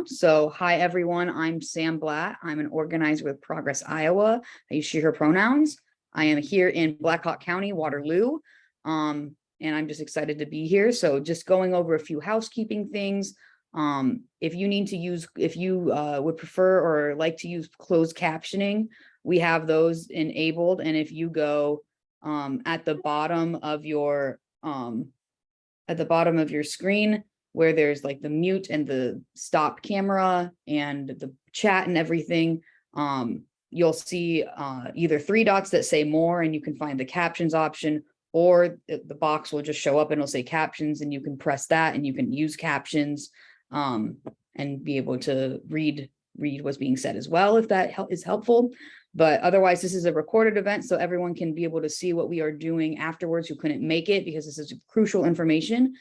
now. So hi, everyone. I'm Sam Blatt. I'm an organizer with Progress Iowa. I use she, her pronouns. I am here in Black Hawk County, Waterloo. And I'm just excited to be here. So just going over a few housekeeping things. If you need to use, if you would prefer or like to use closed captioning, we have those enabled. And if you go at the bottom of your screen, where there's like the mute and the stop camera and the chat and everything, you'll see either 3 dots that say more, and you can find the captions option, or the box will just show up and it'll say captions, and you can press that and you can use captions and be able to read what's being said as well, if that is helpful. But otherwise, this is a recorded event, so everyone can be able to see what we are doing afterwards who couldn't make it, because this is crucial information.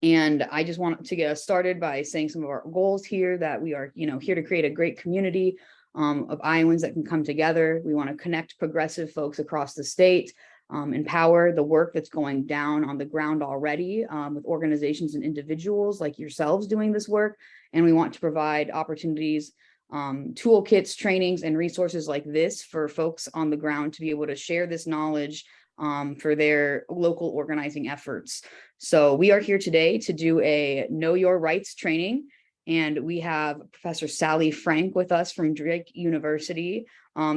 And I just want to get us started by saying some of our goals here, that we are, here to create a great community of Iowans that can come together. We want to connect progressive folks across the state, empower the work that's going down on the ground already with organizations and individuals like yourselves doing this work. And we want to provide opportunities, toolkits, trainings, and resources like this for folks on the ground to be able to share this knowledge for their local organizing efforts. So we are here today to do a Know Your Rights training, and we have Professor Sally Frank with us from Drake University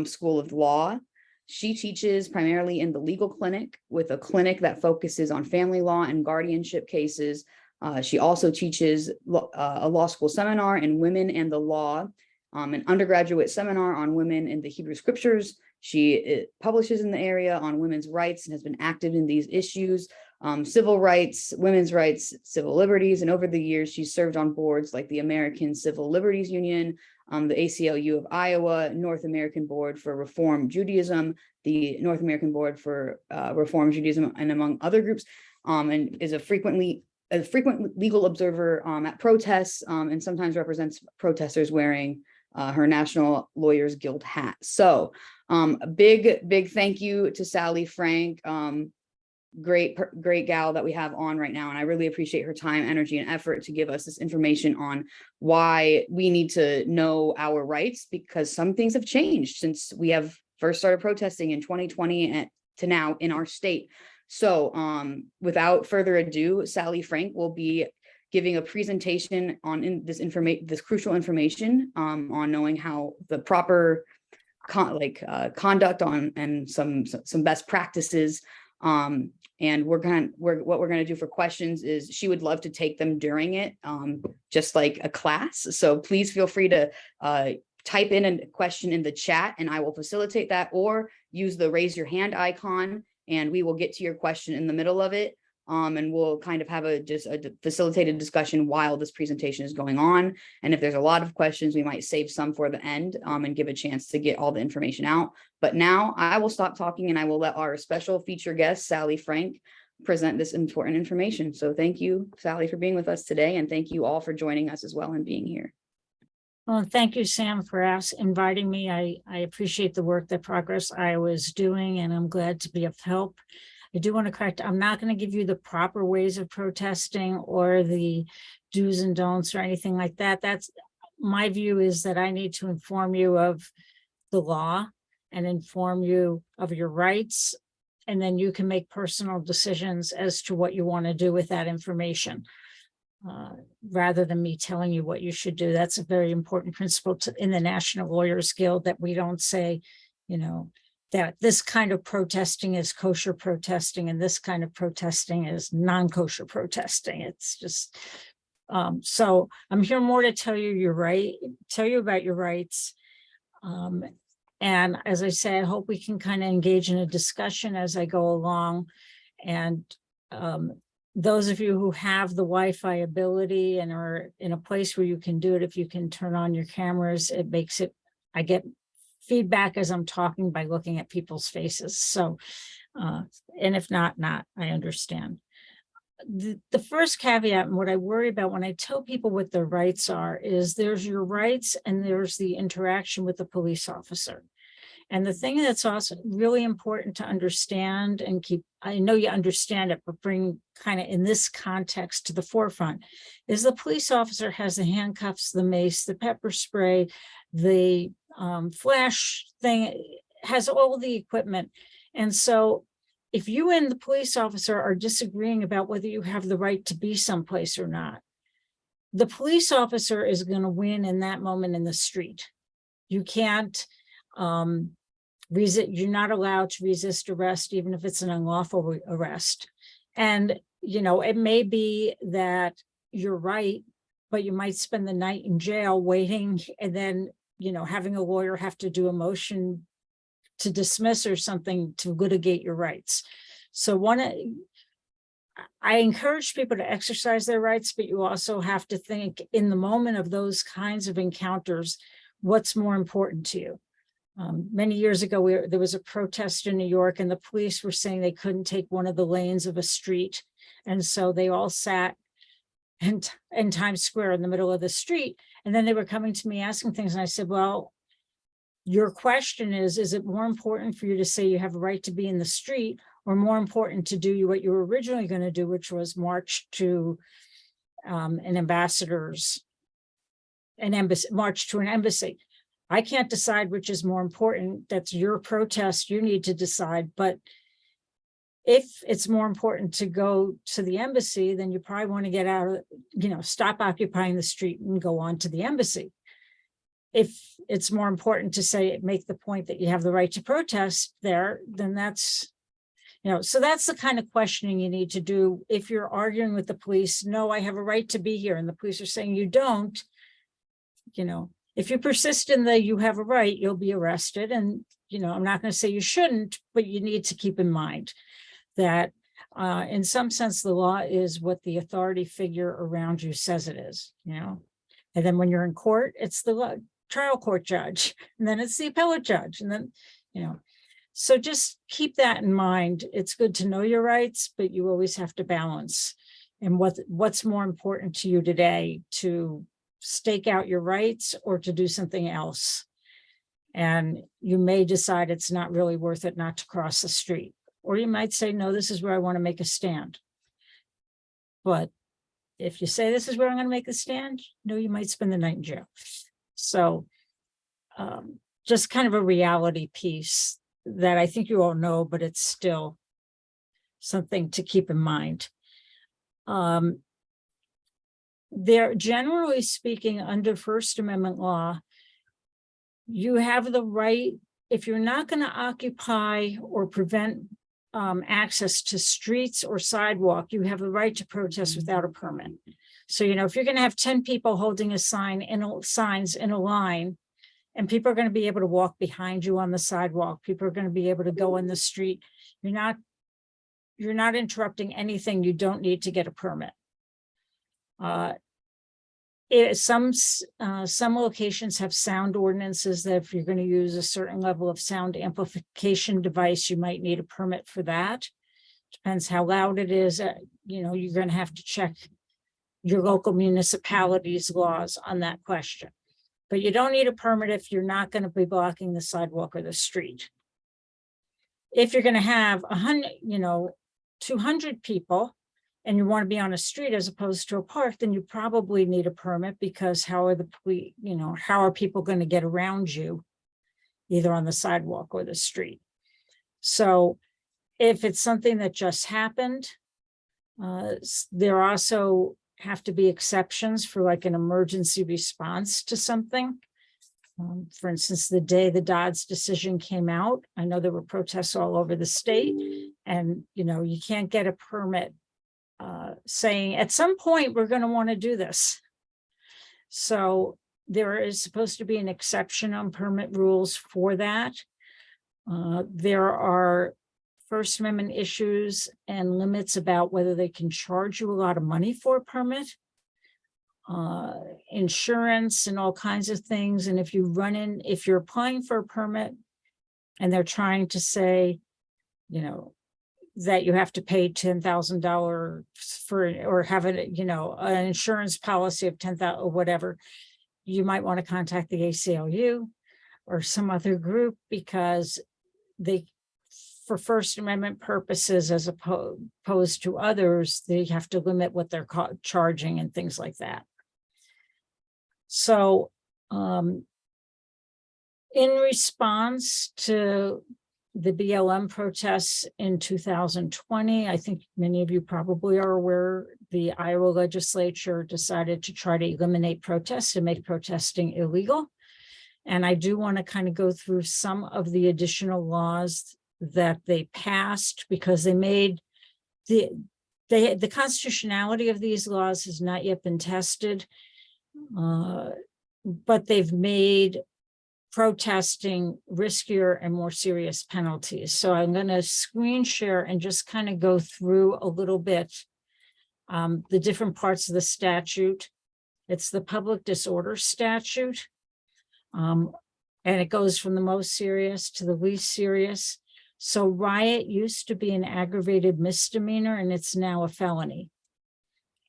School of Law. She teaches primarily in the legal clinic, with a clinic that focuses on family law and guardianship cases. She also teaches a law school seminar in Women and the Law, an undergraduate seminar on women in the Hebrew Scriptures. She publishes in the area on women's rights and has been active in these issues, civil rights, women's rights, civil liberties. And over the years, she's served on boards like the American Civil Liberties Union, the ACLU of Iowa, North American Board for Reform Judaism, the North American Board for Reform Judaism, and among other groups, and is a frequent legal observer at protests, and sometimes represents protesters wearing her National Lawyers Guild hat. So a big thank you to Sally Frank. Great gal that we have on right now. And I really appreciate her time, energy, and effort to give us this information on why we need to know our rights, because some things have changed since we have first started protesting in 2020 and to now in our state. So without further ado, Sally Frank will be giving a presentation on this crucial information on knowing how the proper conduct on, and some best practices. And what we're going to do for questions is she would love to take them during it, just like a class. So please feel free to type in a question in the chat and I will facilitate that, or use the raise your hand icon and we will get to your question in the middle of it. And we'll kind of have just a facilitated discussion while this presentation is going on. And if there's a lot of questions, we might save some for the end and give a chance to get all the information out. But now I will stop talking and I will let our special feature guest, Sally Frank, present this important information. So thank you, Sally, for being with us today. And thank you all for joining us as well and being here. Well, thank you, Sam, for inviting me. I appreciate the work that Progress Iowa is doing, and I'm glad to be of help. I do want to correct, I'm not going to give you the proper ways of protesting or the do's and don'ts or anything like that. That's my view, is that I need to inform you of the law and inform you of your rights, and then you can make personal decisions as to what you want to do with that information, rather than me telling you what you should do. That's a very important principle in the National Lawyers Guild, that we don't say, that this kind of protesting is kosher protesting and this kind of protesting is non-kosher protesting. It's just, so I'm here more to tell you about your rights. And as I say, I hope we can kind of engage in a discussion as I go along. And those of you who have the Wi-Fi ability and are in a place where you can do it, if you can turn on your cameras, it makes it, I get feedback as I'm talking by looking at people's faces. So, and if not, I understand. The first caveat, and what I worry about when I tell people what their rights are, is there's your rights and there's the interaction with the police officer. And the thing that's also really important to understand and keep, I know you understand it, but bring kind of in this context to the forefront, is the police officer has the handcuffs, the mace, the pepper spray, the flash thing, has all the equipment. And so if you and the police officer are disagreeing about whether you have the right to be someplace or not, the police officer is going to win in that moment in the street. You can't you're not allowed to resist arrest, even if it's an unlawful arrest. And, you know, it may be that you're right, but you might spend the night in jail waiting and then, you know, having a lawyer have to do a motion to dismiss or something to litigate your rights. So I encourage people to exercise their rights, but you also have to think in the moment of those kinds of encounters, what's more important to you. Many years ago, there was a protest in New York and the police were saying they couldn't take one of the lanes of a street. And so they all sat in Times Square in the middle of the street. And then they were coming to me asking things. And I said, well, your question is it more important for you to say you have a right to be in the street, or more important to do what you were originally going to do, which was march to march to an embassy? I can't decide which is more important. That's your protest. You need to decide. But if it's more important to go to the embassy, then you probably want to get out of, you know, stop occupying the street and go on to the embassy. If it's more important to say, make the point that you have the right to protest there, then that's, you know, so that's the kind of questioning you need to do. If you're arguing with the police, no, I have a right to be here, and the police are saying you don't, you know, if you persist in you have a right, you'll be arrested. And, you know, I'm not going to say you shouldn't, but you need to keep in mind that in some sense, the law is what the authority figure around you says it is, you know, and then when you're in court, it's the trial court judge, and then it's the appellate judge. And then, you know, so just keep that in mind. It's good to know your rights, but you always have to balance. And what's more important to you today, to stake out your rights or to do something else. And you may decide it's not really worth it not to cross the street. Or you might say, no, this is where I want to make a stand. But if you say this is where I'm going to make a stand, no, you might spend the night in jail. So just kind of a reality piece that I think you all know, but it's still something to keep in mind. They're generally speaking, under First Amendment law, you have the right, if you're not going to occupy or prevent access to streets or sidewalk, you have the right to protest without a permit. So, you know, if you're going to have 10 people holding a signs in a line, and people are going to be able to walk behind you on the sidewalk, people are going to be able to go in the street, you're not interrupting anything. You don't need to get a permit. Some locations have sound ordinances that if you're going to use a certain level of sound amplification device, you might need a permit for that. Depends how loud it is. You know, you're going to have to check your local municipality's laws on that question. But you don't need a permit if you're not going to be blocking the sidewalk or the street. If you're going to have 200 people, and you want to be on a street as opposed to a park, then you probably need a permit, because how are people going to get around you, either on the sidewalk or the street? So if it's something that just happened, there also have to be exceptions for like an emergency response to something. For instance, the day the Dobbs decision came out, I know there were protests all over the state, and, you know, you can't get a permit saying at some point we're going to want to do this. So there is supposed to be an exception on permit rules for that. There are First Amendment issues and limits about whether they can charge you a lot of money for a permit, insurance and all kinds of things. And if you're applying for a permit and they're trying to say, you know, that you have to pay $10,000 for, or have an insurance policy of $10,000 or whatever, you might want to contact the ACLU. or some other group because they, for First Amendment purposes, as opposed to others, they have to limit what they're charging and things like that. So, in response to the BLM protests in 2020, I think many of you probably are aware, the Iowa legislature decided to try to eliminate protests and make protesting illegal. And I do want to kind of go through some of the additional laws that they passed, because they made the constitutionality of these laws has not yet been tested, but they've made protesting riskier and more serious penalties. So I'm going to screen share and just kind of go through a little bit the different parts of the statute. It's the public disorder statute. And it goes from the most serious to the least serious. So riot used to be an aggravated misdemeanor, and it's now a felony.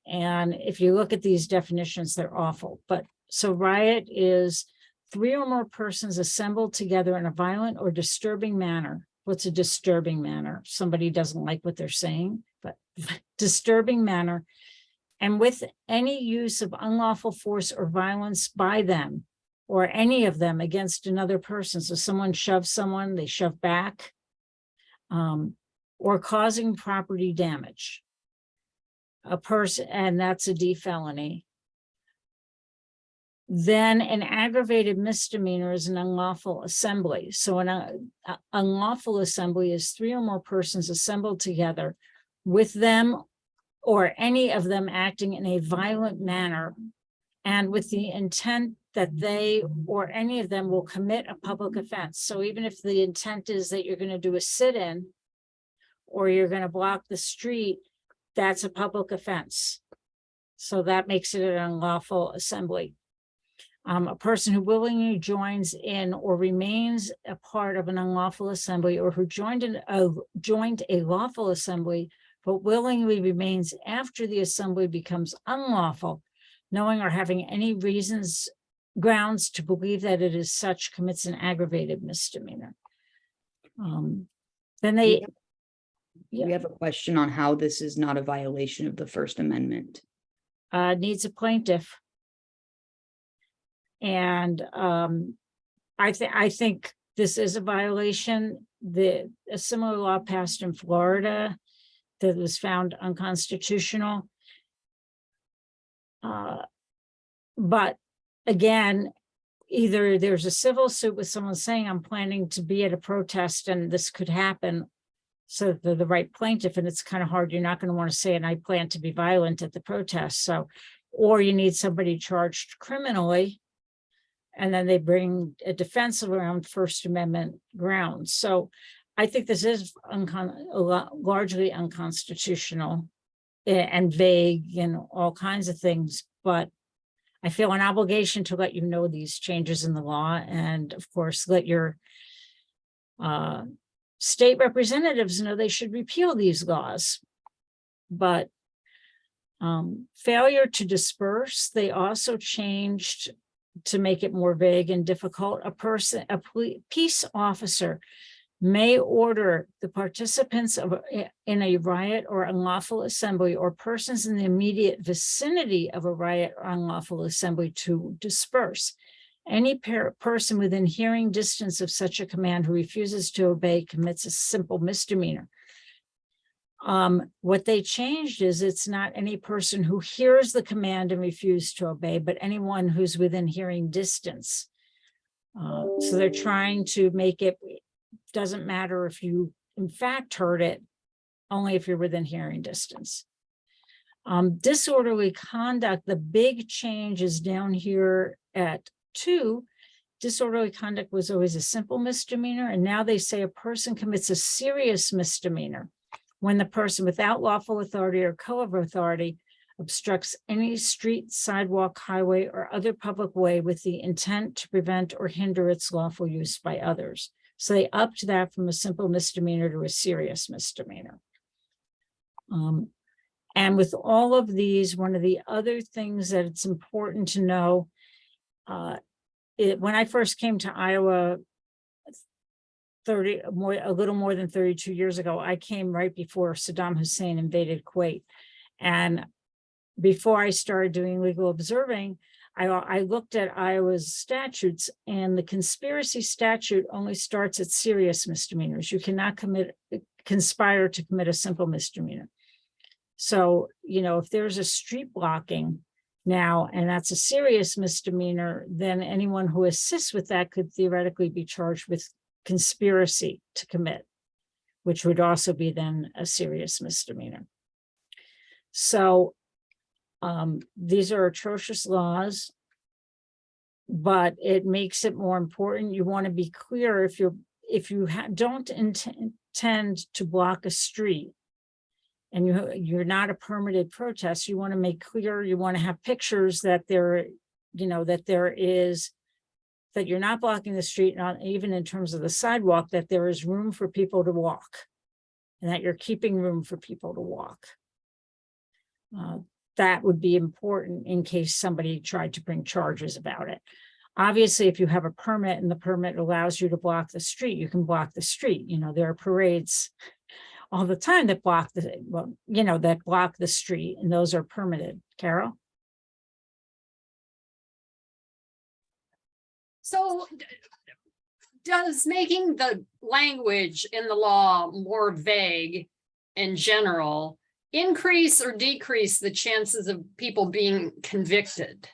And if you look at these definitions, they're awful. But so riot is 3 or more persons assembled together in a violent or disturbing manner. What's a disturbing manner? Somebody doesn't like what they're saying, but disturbing manner, and with any use of unlawful force or violence by them or any of them against another person. So someone shoves someone, they shove back, or causing property damage. A person, and that's a D felony. Then an aggravated misdemeanor is an unlawful assembly. So an unlawful assembly is 3 or more persons assembled together with them or any of them acting in a violent manner and with the intent that they or any of them will commit a public offense. So even if the intent is that you're going to do a sit-in or you're going to block the street, that's a public offense. So that makes it an unlawful assembly. A person who willingly joins in or remains a part of an unlawful assembly, or who joined a lawful assembly, but willingly remains after the assembly becomes unlawful, knowing or having any grounds to believe that it is such, commits an aggravated misdemeanor. Then they... We have a question on how this is not a violation of the First Amendment. Needs a plaintiff. And I think this is a violation. A similar law passed in Florida that was found unconstitutional. But again, either there's a civil suit with someone saying, I'm planning to be at a protest and this could happen, so they're the right plaintiff, and it's kind of hard. You're not going to want to say, and I plan to be violent at the protest. So, or you need somebody charged criminally, and then they bring a defense around First Amendment grounds. So I think this is largely unconstitutional and vague and all kinds of things, but I feel an obligation to let you know these changes in the law, and of course, let your state representatives know they should repeal these laws. But failure to disperse, they also changed to make it more vague and difficult. A peace officer may order the participants in a riot or unlawful assembly or persons in the immediate vicinity of a riot or unlawful assembly to disperse. Any person within hearing distance of such a command who refuses to obey commits a simple misdemeanor. What they changed is it's not any person who hears the command and refuses to obey, but anyone who's within hearing distance. So they're trying to make it, doesn't matter if you in fact heard it, only if you're within hearing distance. Disorderly conduct, the big change is down here at 2. Disorderly conduct was always a simple misdemeanor, and now they say a person commits a serious misdemeanor when the person without lawful authority or co-of authority obstructs any street, sidewalk, highway, or other public way with the intent to prevent or hinder its lawful use by others. So they upped that from a simple misdemeanor to a serious misdemeanor. And with all of these, one of the other things that it's important to know, when I first came to Iowa, a little more than 32 years ago, I came right before Saddam Hussein invaded Kuwait. And before I started doing legal observing, I looked at Iowa's statutes, and the conspiracy statute only starts at serious misdemeanors. You cannot conspire to commit a simple misdemeanor. So, if there's a street blocking now, and that's a serious misdemeanor, then anyone who assists with that could theoretically be charged with conspiracy to commit, which would also be then a serious misdemeanor. So these are atrocious laws, but it makes it more important. You want to be clear if you don't intend to block a street and you're not a permitted protest, you want to make clear, you want to have pictures that that you're not blocking the street, not even in terms of the sidewalk, that there is room for people to walk and that you're keeping room for people to walk. That would be important in case somebody tried to bring charges about it. Obviously, if you have a permit and the permit allows you to block the street, you can block the street. There are parades all the time that block the street, and those are permitted. Carol? So does making the language in the law more vague in general increase or decrease the chances of people being convicted?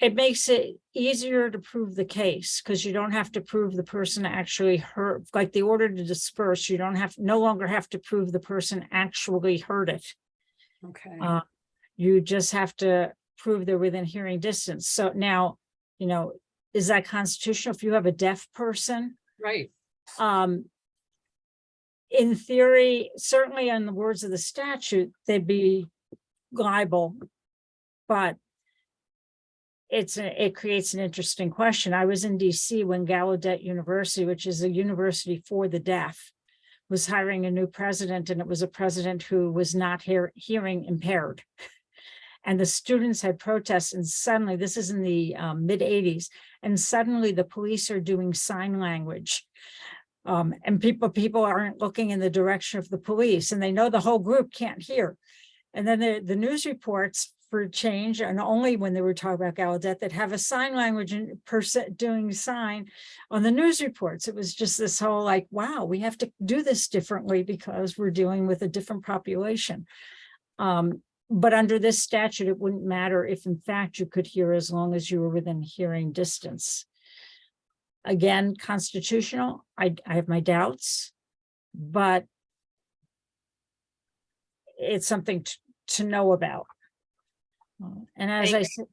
It makes it easier to prove the case because you don't have to prove the person actually heard, like the order to disperse, you no longer have to prove the person actually heard it. Okay. You just have to prove they're within hearing distance. So now, is that constitutional if you have a deaf person? Right. In theory, certainly in the words of the statute, they'd be liable, but it creates an interesting question. I was in DC when Gallaudet University, which is a university for the deaf, was hiring a new president, and it was a president who was not hearing impaired. And the students had protests, and suddenly, this is in the mid 80s, and suddenly the police are doing sign language. And people aren't looking in the direction of the police, and they know the whole group can't hear. And then the news reports for change, and only when they were talking about Gallaudet, that have a sign language person doing sign on the news reports. It was just this whole wow, we have to do this differently because we're dealing with a different population. But under this statute, it wouldn't matter if in fact you could hear as long as you were within hearing distance. Again, constitutional, I have my doubts, but it's something to know about. And as I said,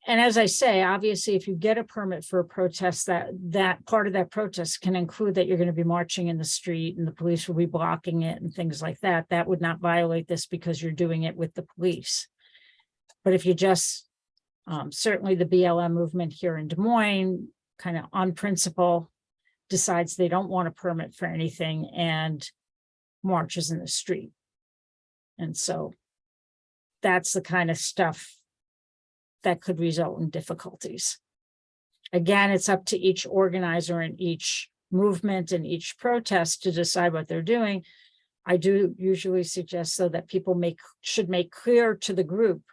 and as I say, obviously, if you get a permit for a protest, that part of that protest can include that you're going to be marching in the street and the police will be blocking it and things like that. That would not violate this because you're doing it with the police. But if you just, certainly the BLM movement here in Des Moines, kind of on principle, decides they don't want a permit for anything and marches in the street. And so that's the kind of stuff that could result in difficulties. Again, it's up to each organizer and each movement and each protest to decide what they're doing. I do usually suggest so that people should make clear to the group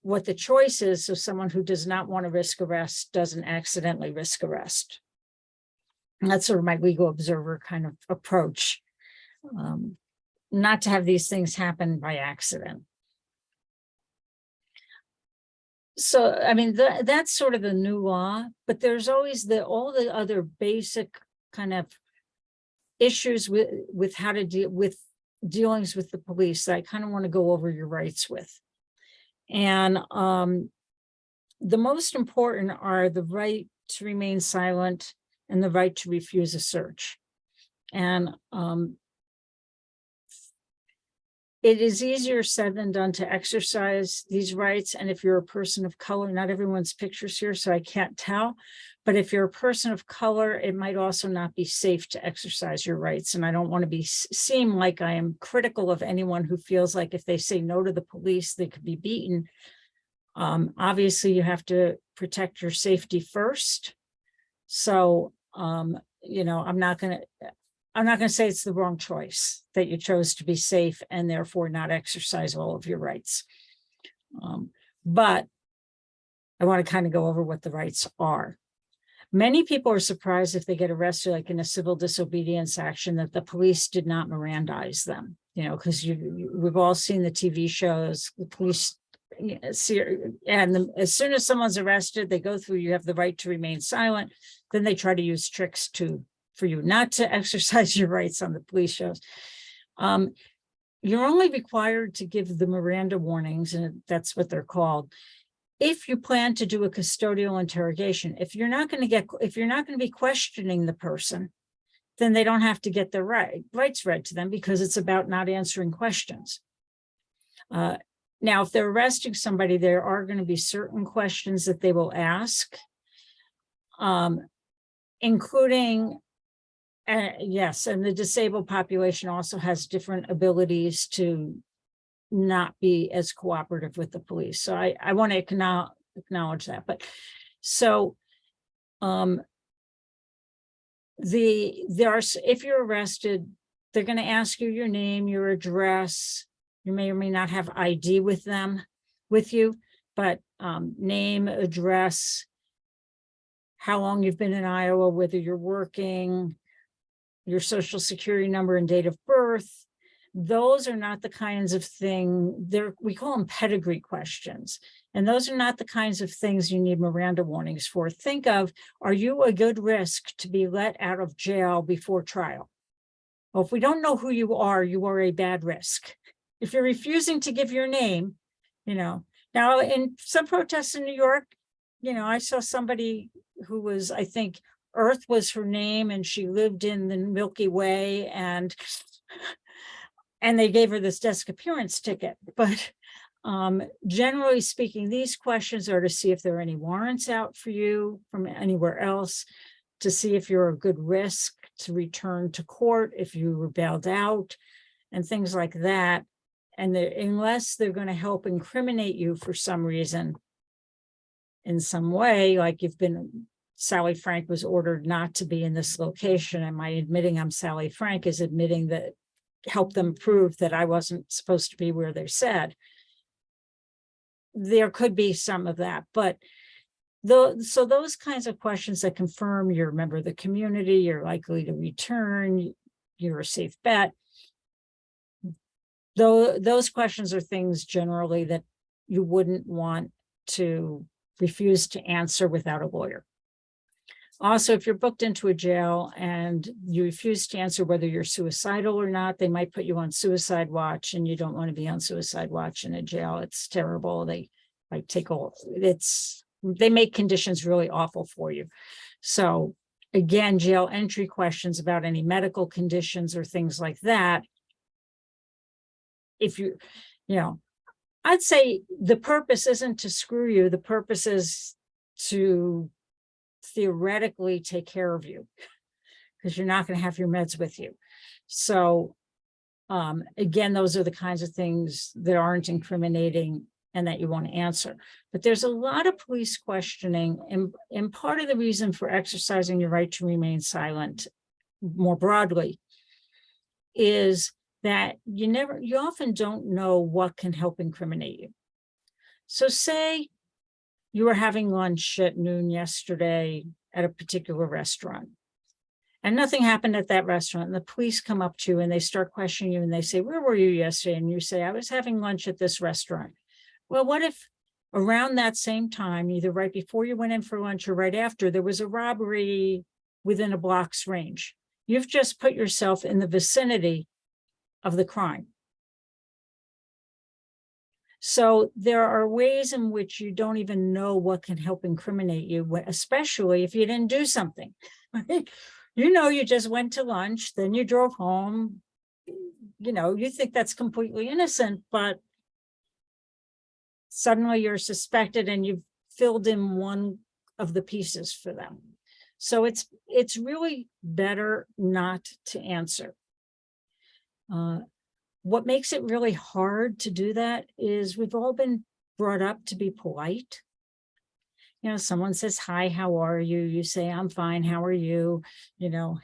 what the choice is, so someone who does not want to risk arrest doesn't accidentally risk arrest. And that's sort of my legal observer kind of approach. Not to have these things happen by accident. So, I mean, that's sort of the new law, but there's always all the other basic kind of issues with how to deal with dealings with the police that I kind of want to go over your rights with. And the most important are the right to remain silent and the right to refuse a search. And it is easier said than done to exercise these rights. And if you're a person of color, not everyone's pictures here, so I can't tell. But if you're a person of color, it might also not be safe to exercise your rights. And I don't want to seem like I am critical of anyone who feels like if they say no to the police, they could be beaten. Obviously, you have to protect your safety first. So, you know, I'm not gonna say it's the wrong choice that you chose to be safe and therefore not exercise all of your rights. But I want to kind of go over what the rights are. Many people are surprised if they get arrested, like in a civil disobedience action, that the police did not Mirandize them, you know, because we've all seen the TV shows, the police see, and as soon as someone's arrested, they go through, you have the right to remain silent. Then they try to use tricks for you not to exercise your rights on the police shows. You're only required to give the Miranda warnings, and that's what they're called, if you plan to do a custodial interrogation. If you're not going to be questioning the person, then they don't have to get their rights read to them, because it's about not answering questions. Now, if they're arresting somebody, there are going to be certain questions that they will ask, including, yes, and the disabled population also has different abilities to not be as cooperative with the police. So I want to acknowledge that. But so if you're arrested, they're going to ask you your name, your address. You may or may not have ID with you, but name, address, how long you've been in Iowa, whether you're working, your social security number and date of birth. Those are not the kinds of we call them pedigree questions. And those are not the kinds of things you need Miranda warnings for. Think of, are you a good risk to be let out of jail before trial? Well, if we don't know who you are a bad risk. If you're refusing to give your name, you know. Now, in some protests in New York, you know, I saw somebody who was, I think, Earth was her name, and she lived in the Milky Way, and they gave her this desk appearance ticket. But generally speaking, these questions are to see if there are any warrants out for you from anywhere else, to see if you're a good risk to return to court, if you were bailed out, and things like that. And unless they're going to help incriminate you for some reason, in some way, like Sally Frank was ordered not to be in this location, and my admitting I'm Sally Frank is admitting that, help them prove that I wasn't supposed to be where they said. There could be some of that, but so those kinds of questions that confirm you're a member of the community, you're likely to return, you're a safe bet. Those questions are things generally that you wouldn't want to refuse to answer without a lawyer. Also, if you're booked into a jail and you refuse to answer whether you're suicidal or not, they might put you on suicide watch, and you don't want to be on suicide watch in a jail. It's terrible. They they make conditions really awful for you. So again, jail entry questions about any medical conditions or things like that. If you know, I'd say the purpose isn't to screw you. The purpose is to theoretically take care of you, because you're not going to have your meds with you. So again, those are the kinds of things that aren't incriminating and that you want to answer. But there's a lot of police questioning, and part of the reason for exercising your right to remain silent more broadly is that you often don't know what can help incriminate you. So say you were having lunch at noon yesterday at a particular restaurant, and nothing happened at that restaurant. And the police come up to you and they start questioning you, and they say, "Where were you yesterday?" And you say, "I was having lunch at this restaurant." Well, what if around that same time, either right before you went in for lunch or right after, there was a robbery within a block's range? You've just put yourself in the vicinity of the crime. So there are ways in which you don't even know what can help incriminate you, especially if you didn't do something. You know, you just went to lunch, then you drove home. You know, you think that's completely innocent, but suddenly you're suspected and you've filled in one of the pieces for them. So it's really better not to answer. What makes it really hard to do that is we've all been brought up to be polite. You know, someone says, hi, how are you? You say, I'm fine, how are you? You know,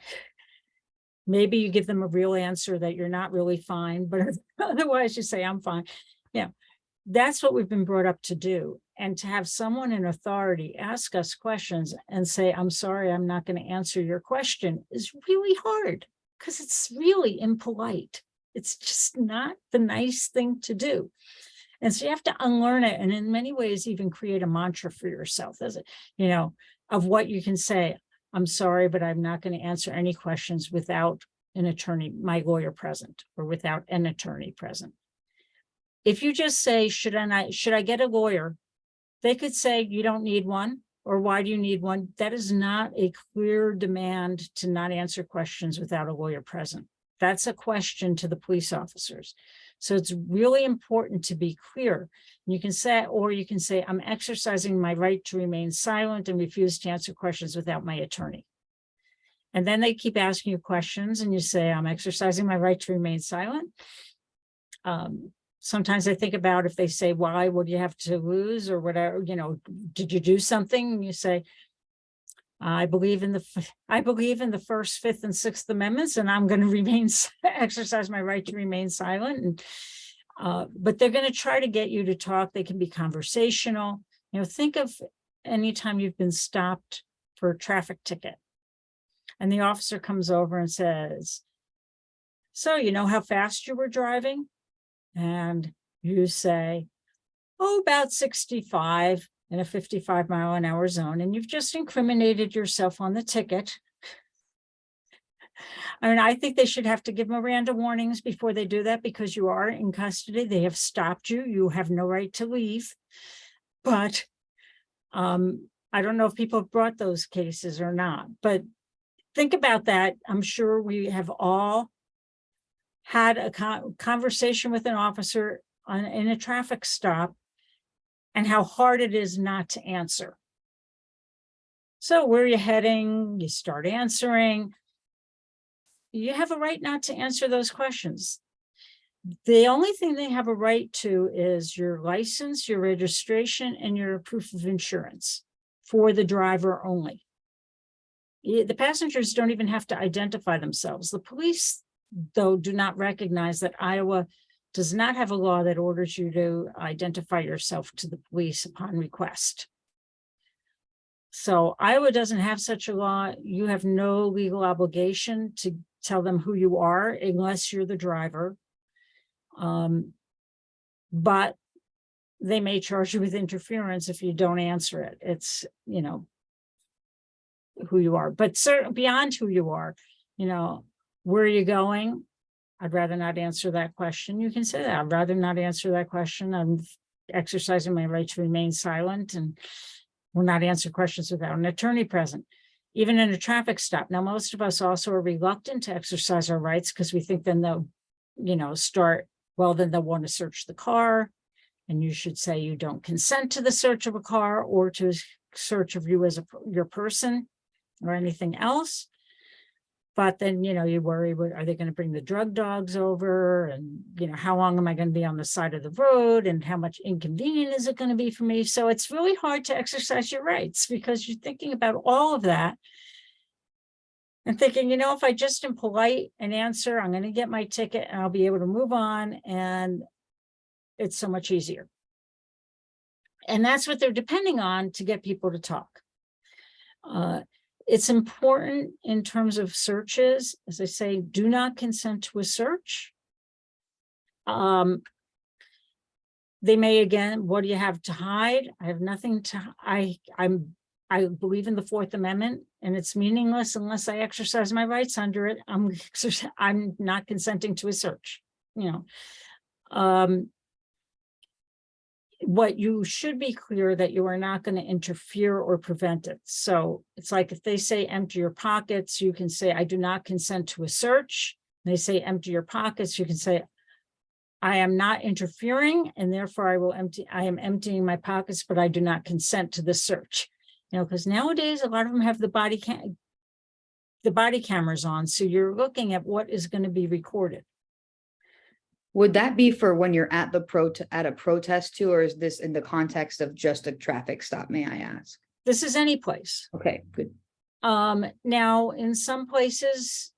maybe you give them a real answer that you're not really fine, but otherwise you say, I'm fine. Yeah, that's what we've been brought up to do. And to have someone in authority ask us questions and say, I'm sorry, I'm not going to answer your question is really hard because it's really impolite. It's just not the nice thing to do. And so you have to unlearn it. And in many ways, even create a mantra for yourself, as it, you know, of what you can say. I'm sorry, but I'm not going to answer any questions without an attorney, my lawyer present, or without an attorney present. If you just say, should I get a lawyer? They could say, you don't need one, or why do you need one? That is not a clear demand to not answer questions without a lawyer present. That's a question to the police officers. So it's really important to be clear. You can say, or you can say, I'm exercising my right to remain silent and refuse to answer questions without my attorney. And then they keep asking you questions and you say, I'm exercising my right to remain silent. Sometimes I think about if they say, why, what do you have to lose or whatever, you know, did you do something? And you say, I believe in the First, Fifth, and Sixth Amendments, and I'm going to exercise my right to remain silent. And but they're going to try to get you to talk. They can be conversational. You know, think of any time you've been stopped for a traffic ticket, and the officer comes over and says, so you know how fast you were driving? And you say, oh, about 65 in a 55-mile-an-hour zone. And you've just incriminated yourself on the ticket. I mean, I think they should have to give Miranda warnings before they do that, because you are in custody. They have stopped you. You have no right to leave. But I don't know if people have brought those cases or not. But think about that. I'm sure we have all had a conversation with an officer in a traffic stop and how hard it is not to answer. So where are you heading? You start answering. You have a right not to answer those questions. The only thing they have a right to is your license, your registration, and your proof of insurance for the driver only. The passengers don't even have to identify themselves. The police, though, do not recognize that Iowa does not have a law that orders you to identify yourself to the police upon request. So Iowa doesn't have such a law. You have no legal obligation to tell them who you are unless you're the driver. But they may charge you with interference if you don't answer it. It's, you know, who you are, but beyond who you are, you know, where are you going? I'd rather not answer that question. You can say that. I'd rather not answer that question. I'm exercising my right to remain silent and will not answer questions without an attorney present, even in a traffic stop. Now, most of us also are reluctant to exercise our rights because we think then they'll, you know, then they'll want to search the car. And you should say you don't consent to the search of a car or to search of you as your person or anything else. But then, you know, you worry, are they going to bring the drug dogs over? And, you know, how long am I going to be on the side of the road? And how much inconvenient is it going to be for me? So it's really hard to exercise your rights because you're thinking about all of that and thinking, you know, if I just am polite and answer, I'm going to get my ticket and I'll be able to move on. And it's so much easier. And that's what they're depending on to get people to talk. It's important in terms of searches, as I say, do not consent to a search. They may, again, what do you have to hide? I have nothing to, I believe in the Fourth Amendment and it's meaningless unless I exercise my rights under it. I'm not consenting to a search, you know. What you should be clear that you are not going to interfere or prevent it. So it's like if they say empty your pockets, you can say, I do not consent to a search. They say empty your pockets, you can say, I am not interfering and therefore I am emptying my pockets, but I do not consent to the search. You know, because nowadays a lot of them have the body cameras on. So you're looking at what is going to be recorded. Would that be for when you're at at a protest too, or is this in the context of just a traffic stop, may I ask? This is any place. Okay, good. Now, in some places,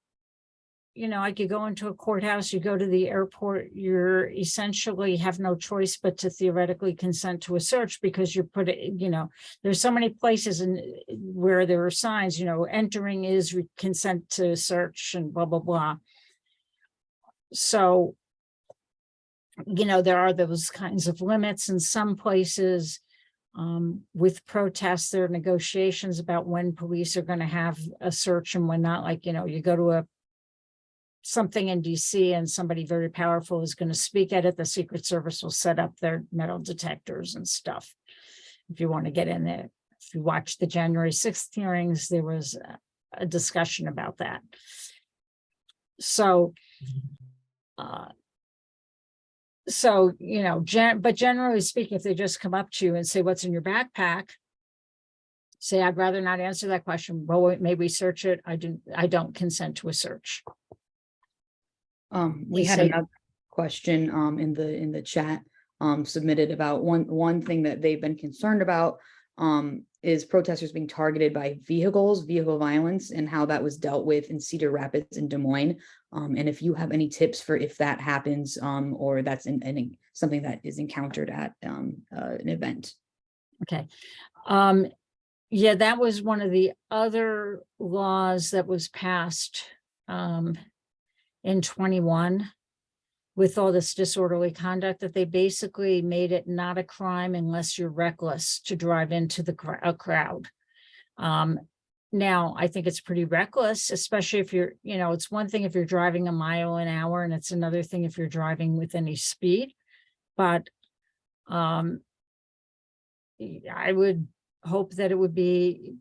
you know, like you go into a courthouse, you go to the airport, you're essentially have no choice but to theoretically consent to a search, because you're put it, you know, there's so many places where there are signs, you know, entering is consent to search and blah, blah, blah. So, you know, there are those kinds of limits in some places. With protests, there are negotiations about when police are going to have a search and when not. Like, you know, you go to something in DC and somebody very powerful is going to speak at it, the Secret Service will set up their metal detectors and stuff. If you want to get in there, if you watch the January 6th hearings, there was a discussion about that. So, you know, but generally speaking, if they just come up to you and say, what's in your backpack? Say, I'd rather not answer that question. Well, may we search it? I don't consent to a search. We had another question in the chat submitted about one thing that they've been concerned about is protesters being targeted by vehicle violence, and how that was dealt with in Cedar Rapids and Des Moines. And if you have any tips for if that happens, or that's something that is encountered at an event. Okay. Yeah, that was one of the other laws that was passed in 21 with all this disorderly conduct, that they basically made it not a crime unless you're reckless to drive into a crowd. Now, I think it's pretty reckless, especially if you're, you know, it's one thing if you're driving a mile an hour, and it's another thing if you're driving with any speed. But I would hope that it would be,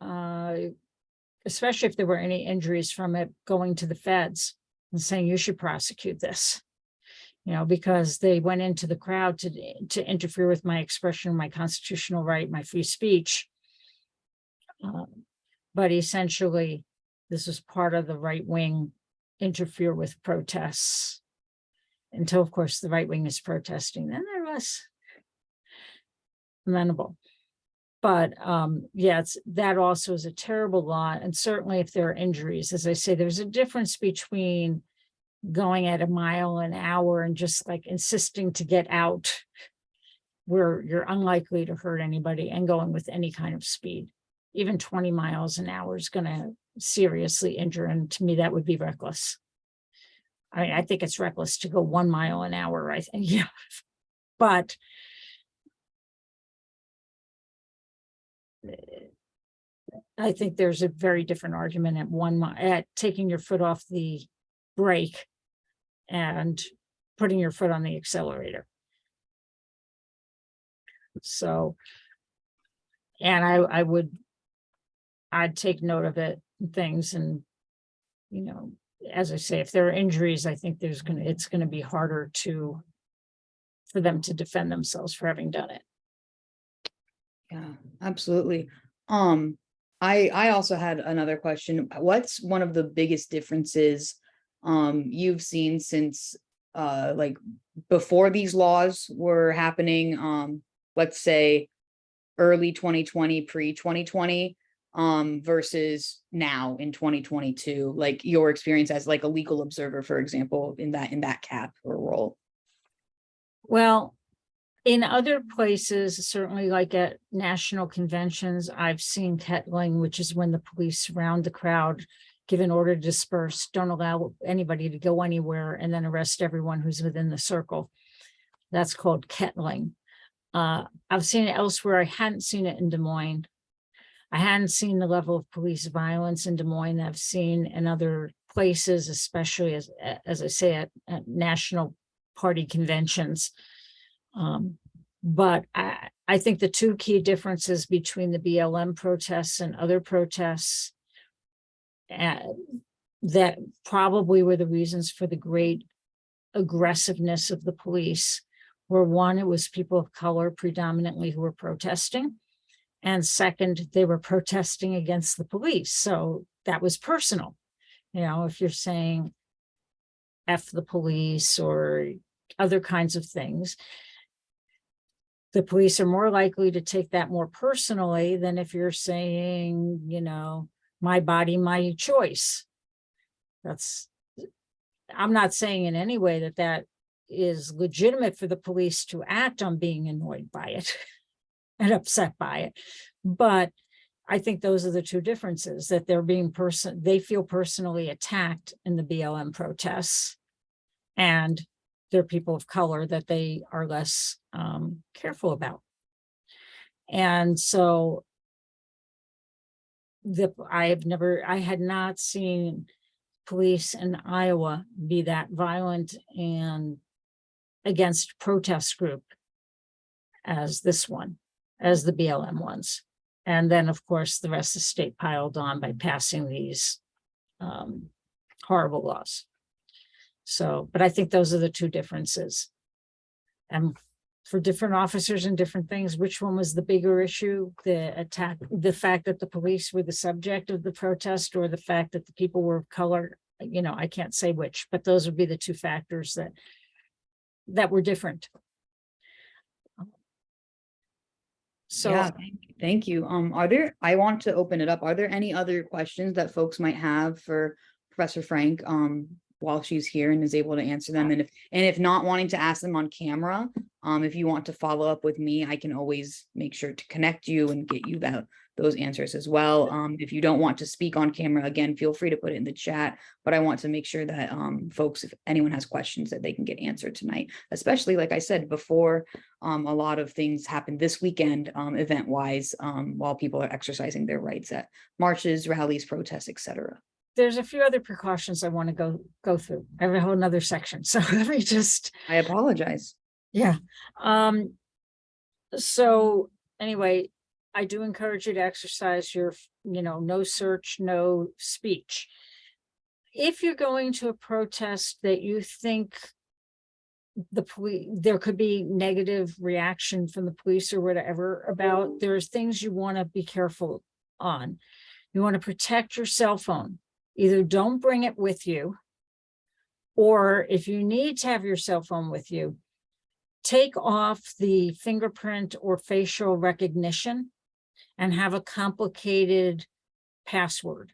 especially if there were any injuries from it, going to the feds and saying you should prosecute this, you know, because they went into the crowd to interfere with my expression, my constitutional right, my free speech. But essentially, this is part of the right wing interfere with protests. Until, of course, the right wing is protesting, then they're less amenable. But yeah, that also is a terrible law. And certainly if there are injuries, as I say, there's a difference between going at a mile an hour and just like insisting to get out where you're unlikely to hurt anybody, and going with any kind of speed. Even 20 miles an hour is going to seriously injure. And to me, that would be reckless. I mean, I think it's reckless to go 1 mile an hour, I think, yeah. But I think there's a very different argument at taking your foot off the brake and putting your foot on the accelerator. So, and I'd take note of it, things, and, you know, as I say, if there are injuries, I think it's going to be harder for them to defend themselves for having done it. Yeah, absolutely. I also had another question. What's one of the biggest differences you've seen since like before these laws were happening, let's say early 2020, pre-2020, versus now in 2022, like your experience as like a legal observer, for example, in that cap or role? Well, in other places, certainly like at national conventions, I've seen kettling, which is when the police surround the crowd, give an order to disperse, don't allow anybody to go anywhere, and then arrest everyone who's within the circle. That's called kettling. I've seen it elsewhere. I hadn't seen it in Des Moines. I hadn't seen the level of police violence in Des Moines I've seen in other places, especially as I say, at national party conventions. But I think the two key differences between the BLM protests and other protests that probably were the reasons for the great aggressiveness of the police were, one, it was people of color predominantly who were protesting. And second, they were protesting against the police. So that was personal. You know, if you're saying, F the police or other kinds of things, the police are more likely to take that more personally than if you're saying, my body, my choice. I'm not saying in any way that that is legitimate for the police to act on being annoyed by it and upset by it. But I think those are the two differences, that they feel personally attacked in the BLM protests, and they're people of color that they are less careful about. And so I had not seen police in Iowa be that violent and against protest group as this one, as the BLM ones. And then, of course, the rest of the state piled on by passing these horrible laws. So, but I think those are the two differences. And for different officers and different things, which one was the bigger issue? The attack, the fact that the police were the subject of the protest, or the fact that the people were of color? I can't say which, but those would be the two factors that were different. So yeah, thank you. I want to open it up. Are there any other questions that folks might have for Professor Frank while she's here and is able to answer them? And if not wanting to ask them on camera, if you want to follow up with me, I can always make sure to connect you and get you those answers as well. If you don't want to speak on camera, again, feel free to put it in the chat, but I want to make sure that folks, if anyone has questions, that they can get answered tonight, especially, like I said before, a lot of things happen this weekend, event wise, while people are exercising their rights at marches, rallies, protests, etc. There's a few other precautions I want to go through. I have a whole nother section. So let me just, I apologize. yeah. So anyway, I do encourage you to exercise your, no search, no speech. If you're going to a protest that you think the police, there could be negative reaction from the police or whatever about, there's things you want to be careful on. You want to protect your cell phone. Either don't bring it with you, or if you need to have your cell phone with you, take off the fingerprint or facial recognition and have a complicated password.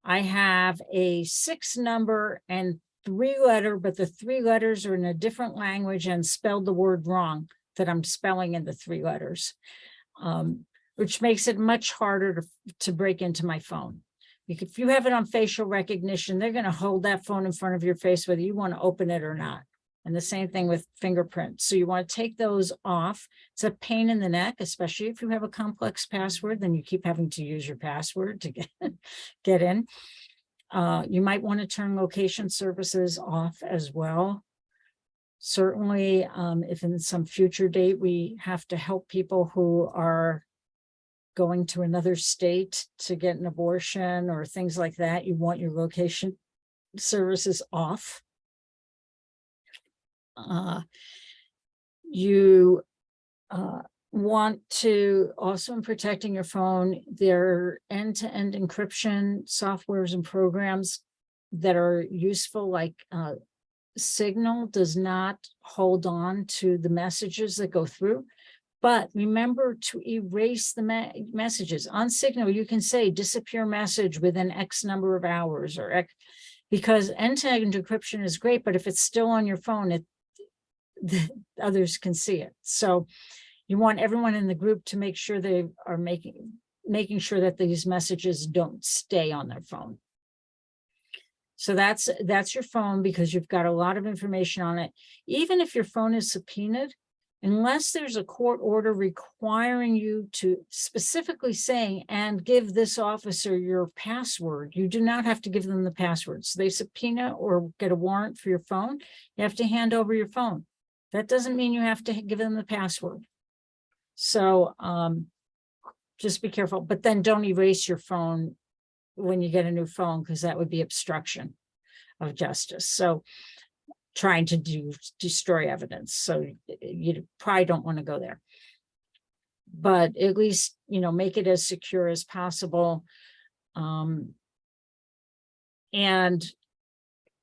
I have a 6-number and 3-letter, but the 3 letters are in a different language and spelled the word wrong that I'm spelling in the 3 letters, which makes it much harder to break into my phone. If you have it on facial recognition, they're going to hold that phone in front of your face, whether you want to open it or not. And the same thing with fingerprints. So you want to take those off. It's a pain in the neck, especially if you have a complex password, then you keep having to use your password to get in. You might want to turn location services off as well. Certainly, if in some future date we have to help people who are going to another state to get an abortion or things like that, you want your location services off. You want to also, in protecting your phone, there are end-to-end encryption softwares and programs that are useful, like Signal does not hold on to the messages that go through. But remember to erase the messages. On Signal, you can say disappear message within X number of hours, or X, because end-to-end encryption is great, but if it's still on your phone, others can see it. So you want everyone in the group to make sure they are making sure that these messages don't stay on their phone. So that's your phone, because you've got a lot of information on it. Even if your phone is subpoenaed, unless there's a court order requiring you to specifically saying, and give this officer your password, you do not have to give them the password. So they subpoena or get a warrant for your phone, you have to hand over your phone. That doesn't mean you have to give them the password. So just be careful, but then don't erase your phone when you get a new phone, because that would be obstruction of justice. So trying to destroy evidence. So you probably don't want to go there. But at least, make it as secure as possible. And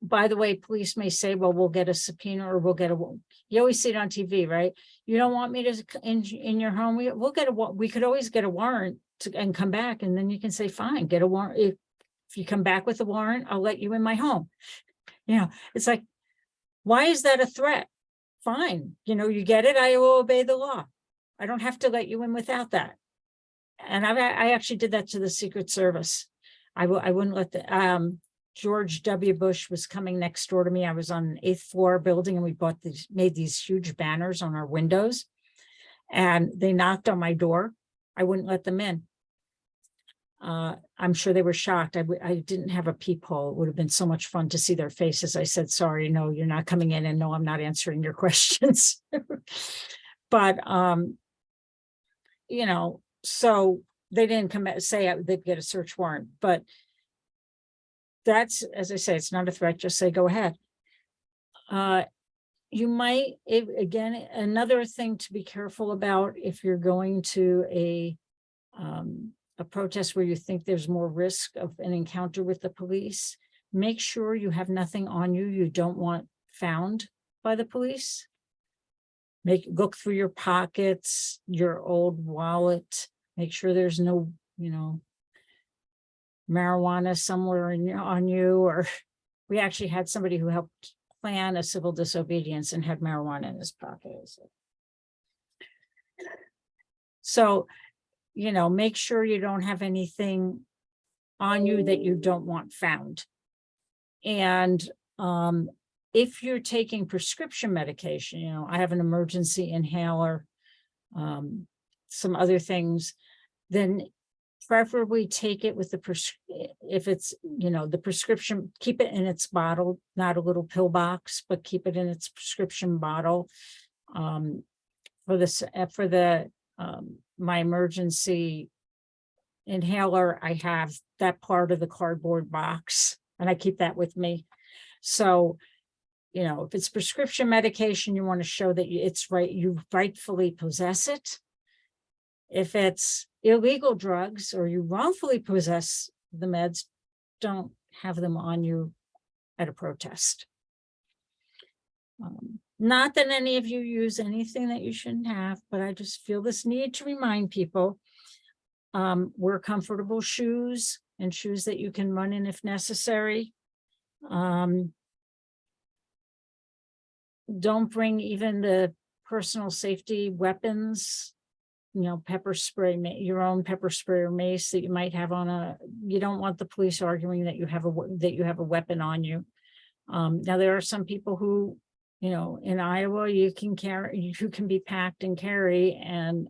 by the way, police may say, well, we'll get a subpoena or we'll get you always see it on TV, right? You don't want me to in your home. We'll get we could always get a warrant and come back. And then you can say, fine, get a warrant. If you come back with a warrant, I'll let you in my home. It's like, why is that a threat? Fine. You get it. I will obey the law. I don't have to let you in without that. And I actually did that to the Secret Service. I wouldn't let George W. Bush was coming next door to me. I was on an 8th floor building and we made these huge banners on our windows, and they knocked on my door. I wouldn't let them in. I'm sure they were shocked. I didn't have a peephole. It would have been so much fun to see their faces. I said, sorry, no, you're not coming in, and no, I'm not answering your questions. But, so they didn't say they'd get a search warrant, but that's, as I say, it's not a threat. Just say, go ahead. You might, again, another thing to be careful about if you're going to a protest where you think there's more risk of an encounter with the police, make sure you have nothing on you you don't want found by the police. Look through your pockets, your old wallet, make sure there's no, marijuana somewhere on you. Or we actually had somebody who helped plan a civil disobedience and had marijuana in his pocket. So, make sure you don't have anything on you that you don't want found. And if you're taking prescription medication, I have an emergency inhaler, some other things, then preferably take it with if it's, the prescription, keep it in its bottle, not a little pill box, but keep it in its prescription bottle. For my emergency inhaler, I have that part of the cardboard box and I keep that with me. So, if it's prescription medication, you want to show that it's right, you rightfully possess it. If it's illegal drugs or you wrongfully possess the meds, don't have them on you at a protest. Not that any of you use anything that you shouldn't have, but I just feel this need to remind people, wear comfortable shoes and shoes that you can run in if necessary. Don't bring even the personal safety weapons, pepper spray, your own pepper spray or mace that you might have you don't want the police arguing that you have a weapon on you. Now there are some people who, in Iowa, you can be packed and carry. And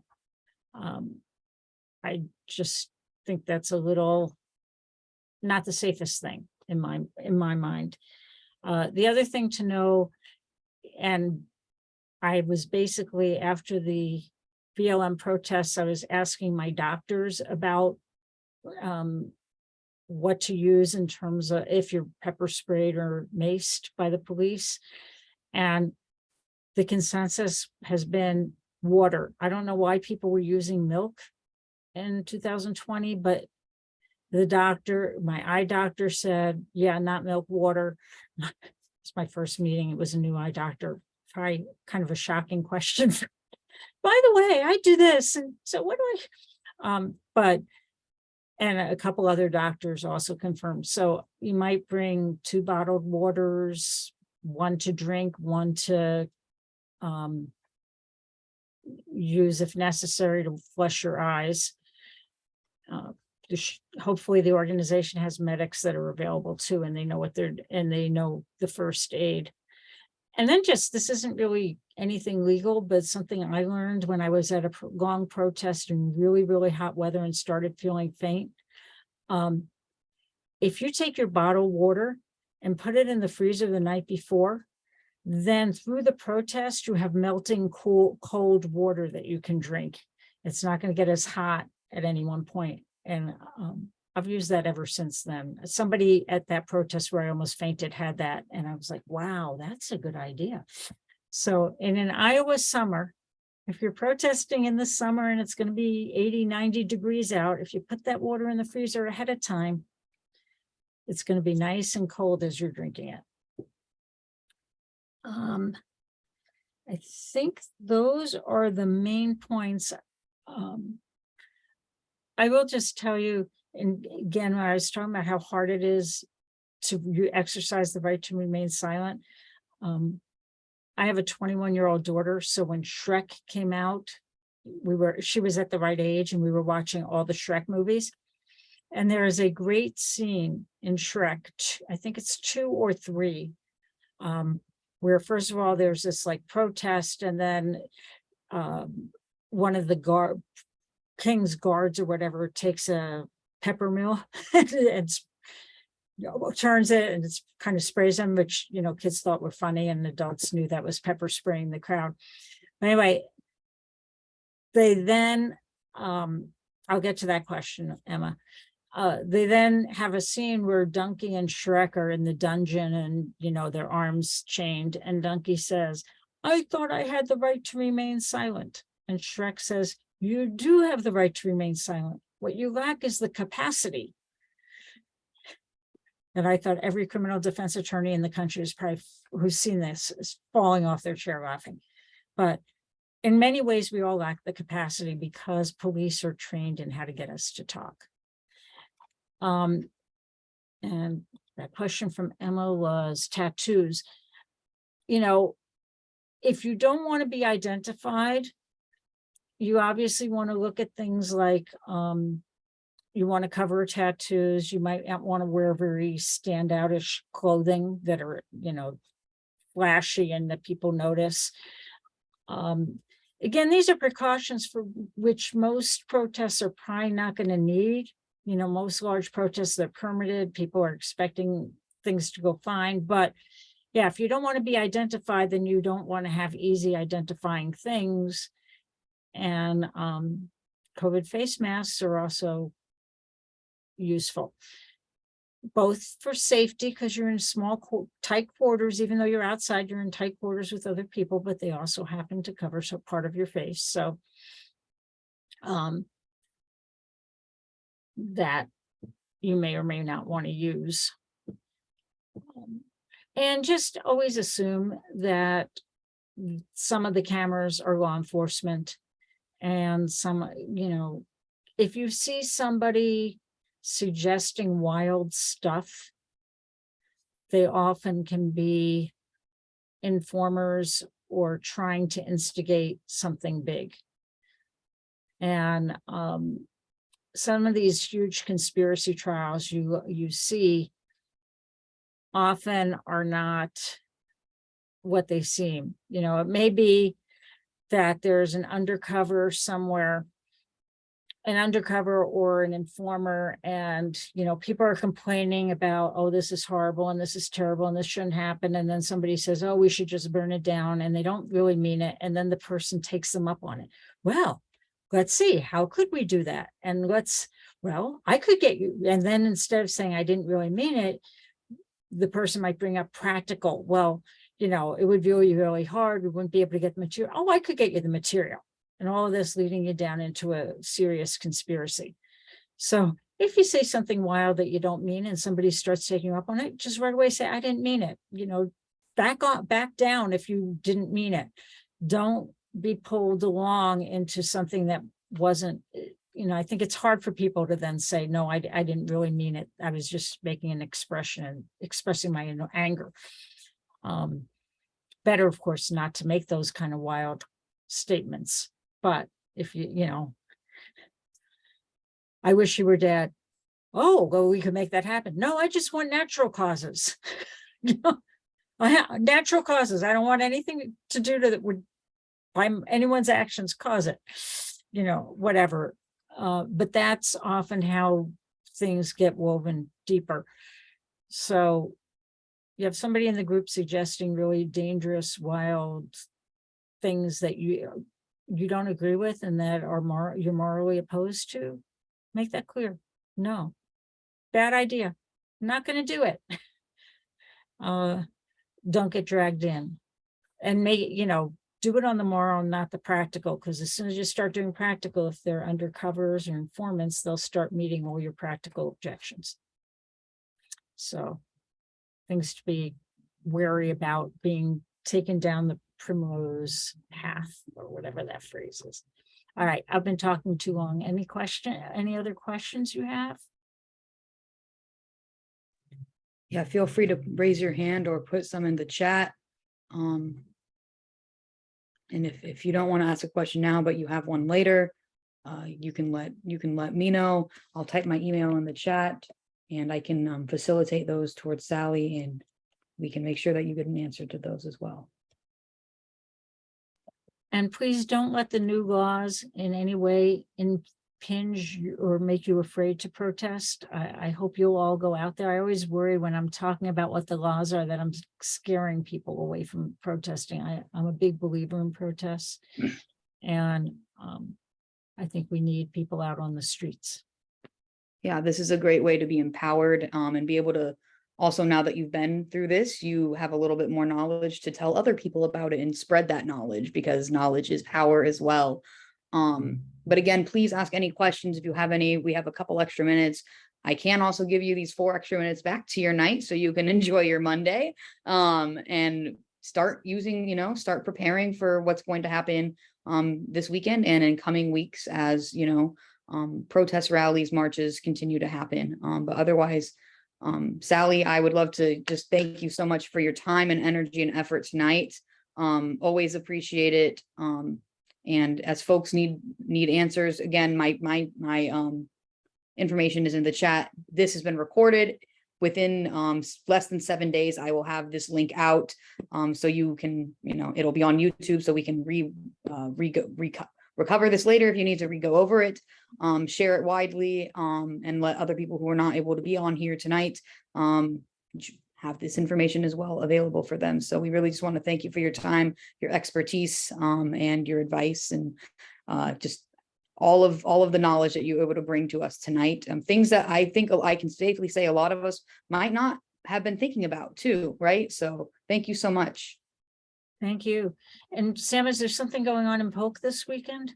I just think that's a little, not the safest thing in my mind. The other thing to know, and I was basically after the BLM protests, I was asking my doctors about what to use in terms of if you're pepper sprayed or maced by the police. And the consensus has been water. I don't know why people were using milk in 2020, but my eye doctor said, yeah, not milk, water. It's my first meeting. It was a new eye doctor. Probably kind of a shocking question. By the way, I do this. And so what do I, and a couple other doctors also confirmed. So you might bring 2 bottled waters, 1 to drink, 1 to use if necessary to flush your eyes. Hopefully the organization has medics that are available too, and they know they know the first aid. And then this isn't really anything legal, but something I learned when I was at a long protest in really, really hot weather and started feeling faint. If you take your bottled water and put it in the freezer the night before, then through the protest, you have melting cold water that you can drink. It's not going to get as hot at any one point. And I've used that ever since then. Somebody at that protest where I almost fainted had that. And I was like, wow, that's a good idea. So in an Iowa summer, if you're protesting in the summer and it's going to be 80, 90 degrees out, if you put that water in the freezer ahead of time, it's going to be nice and cold as you're drinking it. I think those are the main points. I will just tell you, and again, when I was talking about how hard it is to exercise the right to remain silent. I have a 21-year-old daughter, so when Shrek came out, she was at the right age, and we were watching all the Shrek movies. And there is a great scene in Shrek, I think it's 2 or 3, where first of all, there's this like protest, and then one of the king's guards or whatever takes a pepper mill and turns it, and it's kind of sprays them, which, you know, kids thought were funny, and adults knew that was pepper spraying the crowd. Anyway, they then, I'll get to that question, Emma. They then have a scene where Donkey and Shrek are in the dungeon, and, you know, their arms chained, and Donkey says, "I thought I had the right to remain silent." And Shrek says, "You do have the right to remain silent. What you lack is the capacity." And I thought every criminal defense attorney in the country is probably, who's seen this, is falling off their chair laughing. But in many ways, we all lack the capacity because police are trained in how to get us to talk. And that question from Emma was tattoos. You know, if you don't want to be identified, you obviously want to look at things like, you want to cover tattoos. You might not want to wear very standoutish clothing that are, you know, flashy and that people notice. Again, these are precautions for which most protests are probably not going to need. You know, most large protests, they're permitted. People are expecting things to go fine. But yeah, if you don't want to be identified, then you don't want to have easy identifying things. And COVID face masks are also useful, both for safety, because you're in small, tight quarters. Even though you're outside, you're in tight quarters with other people, but they also happen to cover some part of your face. So that you may or may not want to use. And just always assume that some of the cameras are law enforcement, and some, you know, if you see somebody suggesting wild stuff, they often can be informers or trying to instigate something big. And some of these huge conspiracy trials you see often are not what they seem. You know, it may be that there's an undercover somewhere, an undercover or an informer, and, you know, people are complaining about, oh, this is horrible and this is terrible and this shouldn't happen. And then somebody says, oh, we should just burn it down, and they don't really mean it. And then the person takes them up on it. Well, let's see, how could we do that? And well, I could get you. And then instead of saying I didn't really mean it, the person might bring up practical. Well, you know, it would be really, really hard. We wouldn't be able to get the material. Oh, I could get you the material. And all of this leading you down into a serious conspiracy. So if you say something wild that you don't mean and somebody starts taking you up on it, just right away say, I didn't mean it. You know, back down if you didn't mean it. Don't be pulled along into something that wasn't, you know, I think it's hard for people to then say, no, I didn't really mean it. I was just making an expression and expressing my anger. Better, of course, not to make those kind of wild statements. But if you know, I wish you were dead. Oh, well, we could make that happen. No, I just want natural causes. You know, natural causes. I don't want anything to do that would, by anyone's actions, cause it. You know, whatever. But that's often how things get woven deeper. So you have somebody in the group suggesting really dangerous, wild things that you don't agree with and that are you're morally opposed to. Make that clear. No, bad idea. I'm not going to do it. Don't get dragged in, and make, you know, do it on the moral, not the practical, because as soon as you start doing practical, if they're undercovers or informants, they'll start meeting all your practical objections. So things to be wary about being taken down the primrose path or whatever that phrase is. All right, I've been talking too long. Any other questions you have? Yeah, feel free to raise your hand or put some in the chat. And if you don't want to ask a question now, but you have one later, you can let me know. I'll type my email in the chat and I can facilitate those towards Sally, and we can make sure that you get an answer to those as well. And please don't let the new laws in any way impinge or make you afraid to protest. I hope you'll all go out there. I always worry when I'm talking about what the laws are that I'm scaring people away from protesting. I'm a big believer in protests. And I think we need people out on the streets. Yeah, this is a great way to be empowered and be able to also, now that you've been through this, you have a little bit more knowledge to tell other people about it and spread that knowledge, because knowledge is power as well. But again, please ask any questions if you have any. We have a couple extra minutes. I can also give you these 4 extra minutes back to your night so you can enjoy your Monday and start using, start preparing for what's going to happen this weekend and in coming weeks as, protest rallies, marches continue to happen. But otherwise, Sally, I would love to just thank you so much for your time and energy and effort tonight. Always appreciate it. And as folks need answers, again, my information is in the chat. This has been recorded. Within less than 7 days, I will have this link out. So you can, it'll be on YouTube, so we can recover this later if you need to go over it. Share it widely and let other people who are not able to be on here tonight have this information as well available for them. So we really just want to thank you for your time, your expertise, and your advice, and just all of the knowledge that you were able to bring to us tonight. Things that I think I can safely say a lot of us might not have been thinking about too, right? So thank you so much. Thank you. And Sam, is there something going on in Polk this weekend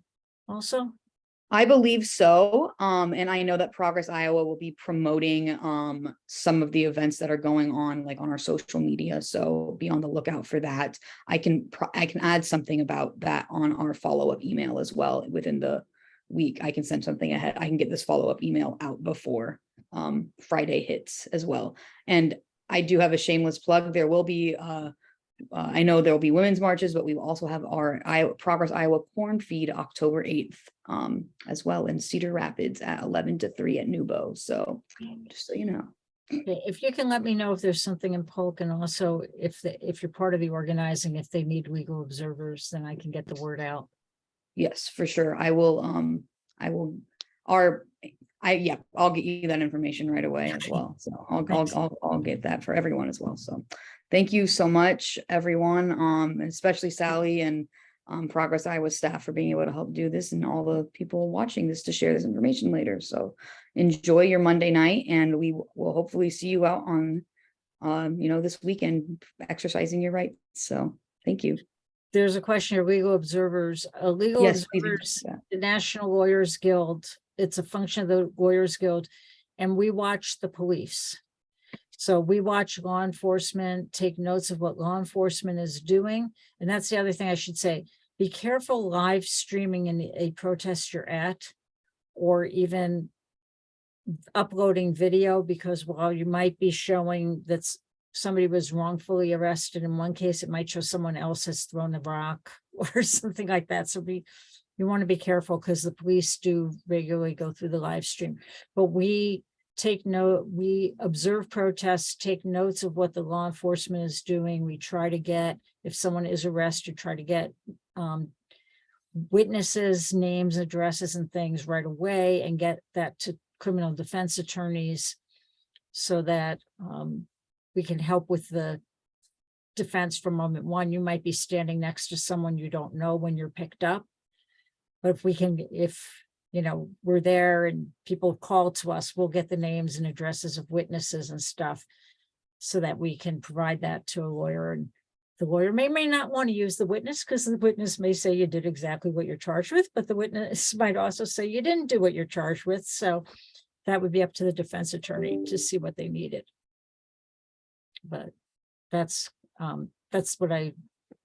also? I believe so. And I know that Progress Iowa will be promoting some of the events that are going on, like on our social media. So be on the lookout for that. I can add something about that on our follow-up email as well within the week. I can send something ahead. I can get this follow-up email out before Friday hits as well. And I do have a shameless plug. There will be I know there will be women's marches, but we will also have our Progress Iowa Corn Feed October 8th as well in Cedar Rapids at 11 to 3 at Nubo. So just so you know. Okay, if you can let me know if there's something in Polk, and also if you're part of the organizing, if they need legal observers, then I can get the word out. Yes, for sure. I'll get you that information right away as well. So I'll get that for everyone as well. So thank you so much, everyone, especially Sally and Progress Iowa staff for being able to help do this, and all the people watching this to share this information later. So enjoy your Monday night, and we will hopefully see you out on, this weekend exercising your rights. So thank you. There's a question of legal observers. Yes, please do Observers, that. the National Lawyers Guild, it's a function of the Lawyers Guild, and we watch the police. So we watch law enforcement, take notes of what law enforcement is doing. And that's the other thing I should say. Be careful live streaming in a protest you're at, or even uploading video, because while you might be showing that somebody was wrongfully arrested in one case, it might show someone else has thrown a rock or something like that. So you want to be careful, because the police do regularly go through the live stream. But we take note, we observe protests, take notes of what the law enforcement is doing. We try to get, if someone is arrested, try to get witnesses, names, addresses, and things right away, and get that to criminal defense attorneys so that we can help with the defense from moment one. You might be standing next to someone you don't know when you're picked up. But if we're there and people call to us, we'll get the names and addresses of witnesses and stuff so that we can provide that to a lawyer. And the lawyer may not want to use the witness, because the witness may say you did exactly what you're charged with, but the witness might also say you didn't do what you're charged with. So that would be up to the defense attorney to see what they needed. But that's what I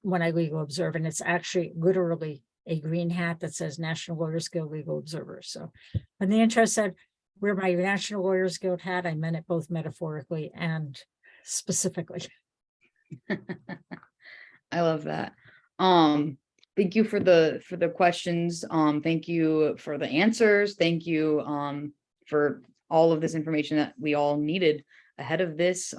when I legal observe, and it's actually literally a green hat that says National Lawyers Guild Legal Observer. So when the intro said, wear my National Lawyers Guild hat, I meant it both metaphorically and specifically. I love that. Thank you for the questions. Thank you for the answers. Thank you for all of this information that we all needed ahead of this,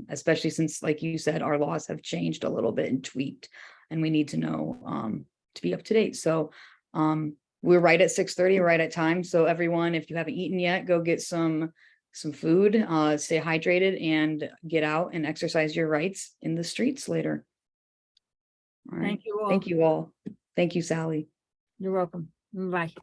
especially since, like you said, our laws have changed a little bit and tweaked, and we need to know to be up to date. So we're right at 6:30, right at time. So everyone, if you haven't eaten yet, go get some food, stay hydrated, and get out and exercise your rights in the streets later. All right. Thank you all. Thank you all. Thank you, Sally. You're welcome. Bye.